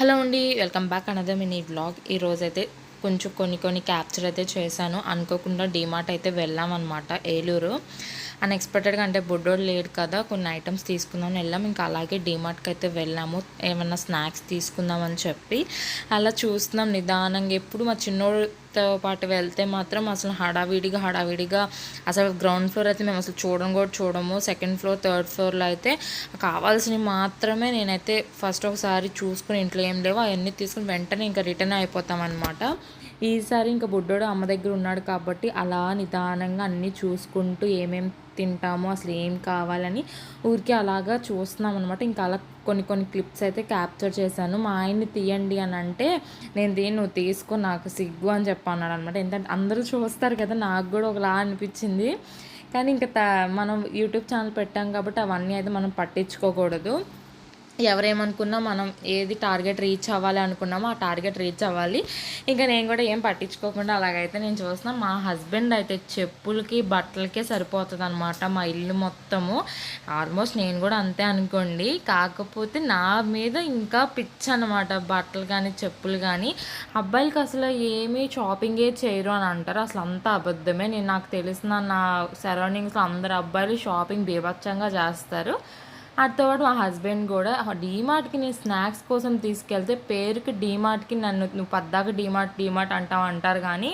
Hello అండి, welcome back another mini vlog. ఈరోజైతే కొంచెం కొన్ని క్యాప్చర్ అయితే చేశాను. అనుకోకుండా డీమార్ట్ అయితే వెళ్ళామన్నమాట, ఏలూరు. అన్ఎక్స్పెక్టెడ్గా, అంటే బుడ్డోడు లేడు కదా, కొన్ని ఐటమ్స్ తీసుకుందామని వెళ్ళాం. ఇంకా అలాగే డీమార్ట్కి అయితే వెళ్ళాము, ఏమన్నా స్నాక్స్ తీసుకుందామని చెప్పి. అలా చూస్తున్నాం నిదానంగా. ఎప్పుడు మా చిన్నోడితో పాటు వెళ్తే మాత్రం అసలు హడావిడిగా అసలు గ్రౌండ్ ఫ్లోర్ అయితే మేము అసలు చూడము. సెకండ్ ఫ్లోర్, థర్డ్ ఫ్లోర్లో అయితే కావాల్సినవి మాత్రమే నేనైతే ఫస్ట్ ఒకసారి చూసుకుని, ఇంట్లో ఏం లేవో అవన్నీ తీసుకుని వెంటనే ఇంకా రిటర్న్ అయిపోతామన్నమాట. ఈసారి ఇంకా బుడ్డోడు అమ్మ దగ్గర ఉన్నాడు కాబట్టి అలా నిదానంగా అన్నీ చూసుకుంటూ ఏమేమి తింటామో, అసలు ఏం కావాలని ఊరికే అలాగా చూస్తున్నాం అనమాట. ఇంకా అలా కొన్ని క్లిప్స్ అయితే క్యాప్చర్ చేశాను. మా ఆయన్ని తీయండి అని అంటే, నేను దీన్ని నువ్వు తీసుకో, నాకు సిగ్గు అని చెప్పన్నాడు అనమాట. ఎందుకంటే అందరూ చూస్తారు కదా, నాకు కూడా ఒకలా అనిపించింది. కానీ ఇంకా మనం యూట్యూబ్ ఛానల్ పెట్టాం కాబట్టి అవన్నీ అయితే మనం పట్టించుకోకూడదు. ఎవరేమనుకున్నా మనం ఏది టార్గెట్ రీచ్ అవ్వాలి అనుకున్నామో ఆ టార్గెట్ రీచ్ అవ్వాలి. ఇంకా నేను కూడా ఏం పట్టించుకోకుండా అలాగైతే నేను చూస్తున్నాను. మా హస్బెండ్ అయితే చెప్పులకి బట్టలకే సరిపోతుంది అనమాట మా ఇల్లు మొత్తము. ఆల్మోస్ట్ నేను కూడా అంతే అనుకోండి. కాకపోతే నా మీద ఇంకా పిచ్చి అనమాట, బట్టలు కానీ చెప్పులు కానీ. అబ్బాయిలకి అసలు ఏమీ షాపింగే చేయరు అని అంటారు, అసలు అంతా అబద్ధమే. నాకు తెలిసిన నా సరౌండింగ్స్లో అందరు అబ్బాయిలు షాపింగ్ బీభత్సంగా చేస్తారు. వాటితో పాటు మా హస్బెండ్ కూడా డీమార్ట్కి నేను స్నాక్స్ కోసం తీసుకెళ్తే పేరుకి డీమార్ట్కి నువ్వు పద్దాక డీమార్ట్ అంటారు కానీ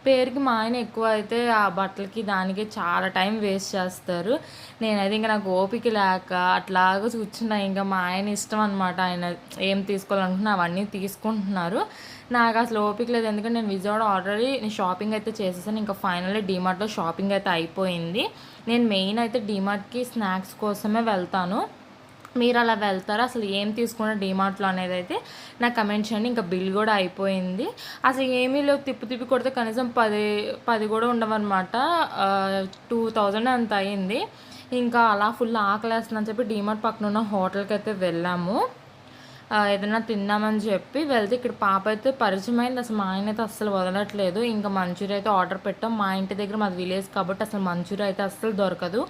పేరుకి మా ఆయన ఎక్కువ అయితే ఆ బట్టలకి దానికి చాలా టైం వేస్ట్ చేస్తారు. నేనైతే ఇంకా నాకు ఓపిక లేక అట్లాగా కూర్చున్నా. ఇంకా మా ఆయన ఇష్టం అనమాట, ఆయన ఏం తీసుకోవాలనుకుంటున్నా అవన్నీ తీసుకుంటున్నారు. నాకు అసలు ఓపిక లేదు, ఎందుకంటే నేను విజయవాడ ఆల్రెడీ షాపింగ్ అయితే చేసేసాను. ఇంకా ఫైనల్లీ డీమార్ట్లో షాపింగ్ అయితే అయిపోయింది. నేను మెయిన్ అయితే డీమార్ట్కి స్నాక్స్ కోసమే వెళ్తాను. మీరు అలా వెళ్తారా, అసలు ఏం తీసుకున్న డీమార్ట్లో అనేది అయితే నాకు కమెంట్ చేయండి. ఇంకా బిల్ కూడా అయిపోయింది. అసలు ఏమీ లేవు, తిప్పి కొడితే కనీసం 10 కూడా ఉండవన్నమాట. 2000 అంత అయింది. ఇంకా అలా ఫుల్ ఆకలేస్తుందని చెప్పి డీమార్ట్ పక్కన ఉన్న హోటల్కి అయితే వెళ్ళాము. ఏదైనా తిందామని చెప్పి వెళ్తే ఇక్కడ పాప అయితే పరిచయం అయింది. అసలు మా ఆయన అయితే అస్సలు వదలట్లేదు. ఇంకా మంచూరియా అయితే ఆర్డర్ పెట్టాం. మా ఇంటి దగ్గర మాది విలేజ్ కాబట్టి అసలు మంచూరియా అయితే అస్సలు దొరకదు.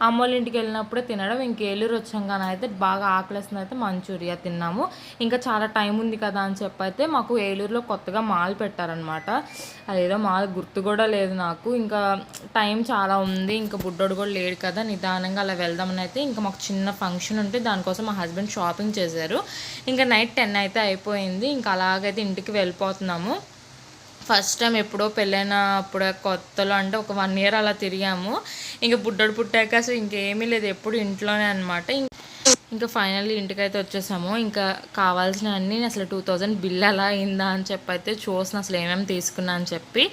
అమ్మోళ్ళ ఇంటికి వెళ్ళినప్పుడే తినడం. ఇంక ఏలూరు వచ్చాం కానీ అయితే బాగా ఆకలేస్తుంది, అయితే మంచూరియా తిన్నాము. ఇంకా చాలా టైం ఉంది కదా అని చెప్పి అయితే మాకు ఏలూరులో కొత్తగా మాల్ పెట్టారనమాట. అదేదో మాల్ గుర్తు కూడా లేదు నాకు. ఇంకా టైం చాలా ఉంది, ఇంకా బుడ్డోడు కూడా లేడు కదా, నిదానంగా అలా వెళ్దామని అయితే ఇంకా మాకు చిన్న ఫంక్షన్ ఉంటే దానికోసం మా హస్బెండ్ షాపింగ్ చేశారు. ఇంకా నైట్ 10 అయితే అయిపోయింది. ఇంకా అలాగైతే ఇంటికి వెళ్ళిపోతున్నాము. ఫస్ట్ టైం ఎప్పుడో పెళ్ళైనప్పుడు కొత్తలో, అంటే ఒక 1 year అలా తిరిగాము. ఇంకా బుడ్డోడు పుట్టాక అసలు ఇంకేమీ లేదు, ఎప్పుడు ఇంట్లోనే అనమాట. ఇంకా ఫైనల్లీ ఇంటికైతే వచ్చేసాము. ఇంకా కావాల్సినవన్నీ అసలు 2000 బిల్ ఎలా అయిందా అని చెప్పి అయితే చూసిన, అసలు ఏమేమి తీసుకున్నా అని చెప్పి.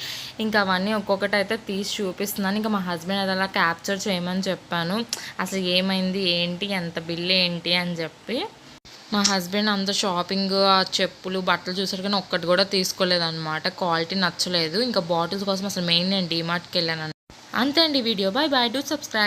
ఇంకా అవన్నీ ఒక్కొక్కటి అయితే తీసి చూపిస్తున్నాను. ఇంకా మా హస్బెండ్ అది అలా క్యాప్చర్ చేయమని చెప్పాను, అసలు ఏమైంది ఏంటి, ఎంత బిల్ ఏంటి అని చెప్పి. మా హస్బెండ్ అంత షాపింగ్, ఆ చెప్పులు బట్టలు చూసారు కానీ ఒక్కటి కూడా తీసుకోలేదన్నమాట. క్వాలిటీ నచ్చలేదు. ఇంకా బాటిల్స్ కోసం అసలు మెయిన్ నేను డీమార్ట్కి వెళ్ళాను. అంతే అండి వీడియో. బాయ్. Do subscribe.